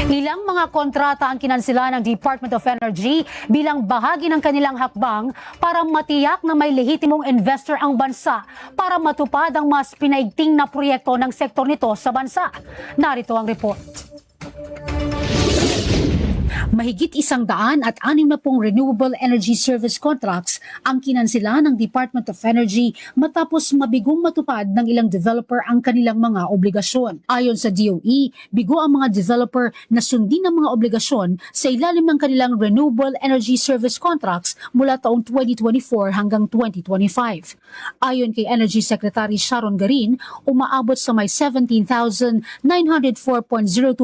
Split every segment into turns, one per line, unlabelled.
Ilang mga kontrata ang kinansela ng Department of Energy bilang bahagi ng kanilang hakbang para matiyak na may lehitimong investor ang bansa para matupad ang mas pinaigting na proyekto ng sektor nito sa bansa. Narito ang report. Mahigit 160 renewable energy service contracts ang kinansela ng Department of Energy matapos mabigong matupad ng ilang developer ang kanilang mga obligasyon. Ayon sa DOE, bigo ang mga developer na sundin ang mga obligasyon sa ilalim ng kanilang renewable energy service contracts mula taong 2024 hanggang 2025. Ayon kay Energy Secretary Sharon Garin, umaabot sa may 17,904.02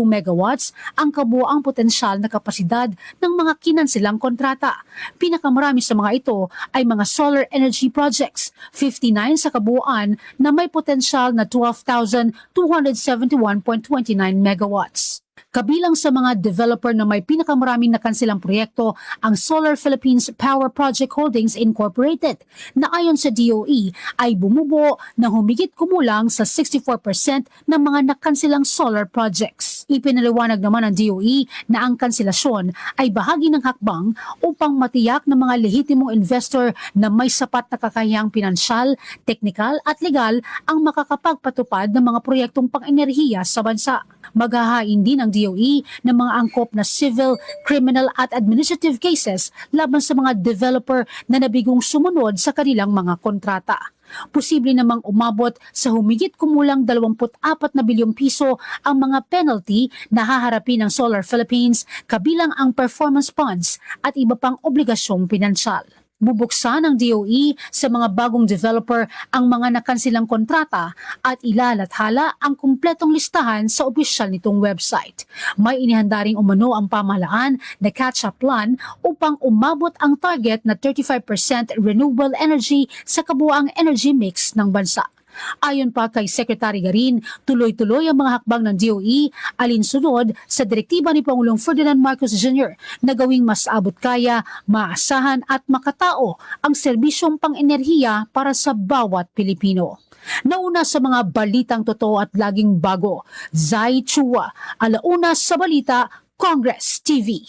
megawatts ang kabuoang potensyal na kapasidad ng mga kinansilang kontrata. Pinakamarami sa mga ito ay mga solar energy projects, 59 sa kabuuan na may potensyal na 12,271.29 megawatts. Kabilang sa mga developer na may pinakamaraming nakansilang proyekto ang Solar Philippines Power Project Holdings Incorporated na ayon sa DOE ay bumubuo na humigit kumulang sa 64% ng mga nakansilang solar projects. Ipinaliwanag naman ng DOE na ang kanselasyon ay bahagi ng hakbang upang matiyak ng mga lehitimong investor na may sapat na kakayahang pinansyal, teknikal at legal ang makakapagpatupad ng mga proyektong pang-enerhiya sa bansa. Maghahain din ng DOE ng mga angkop na civil, criminal at administrative cases laban sa mga developer na nabigong sumunod sa kanilang mga kontrata. Posible namang umabot sa humigit kumulang 24 na bilyong piso ang mga penalty na haharapin ng Solar Philippines kabilang ang performance bonds at iba pang obligasyong pinansyal. Bubuksan ng DOE sa mga bagong developer ang mga nakansilang kontrata at ilalathala ang kumpletong listahan sa opisyal nitong website. May inihanda ring umano ang pamahalaan na catch-up plan upang umabot ang target na 35% renewable energy sa kabuuang energy mix ng bansa. Ayon pa kay Secretary Garin, tuloy-tuloy ang mga hakbang ng DOE alinsunod sa direktiba ni Pangulong Ferdinand Marcos Jr. na gawing mas abot kaya, maasahan at makatao ang serbisyong pang-enerhiya para sa bawat Pilipino. Nauna sa mga balitang totoo at laging bago, Zai Chua, Alauna sa Balita, Congress TV.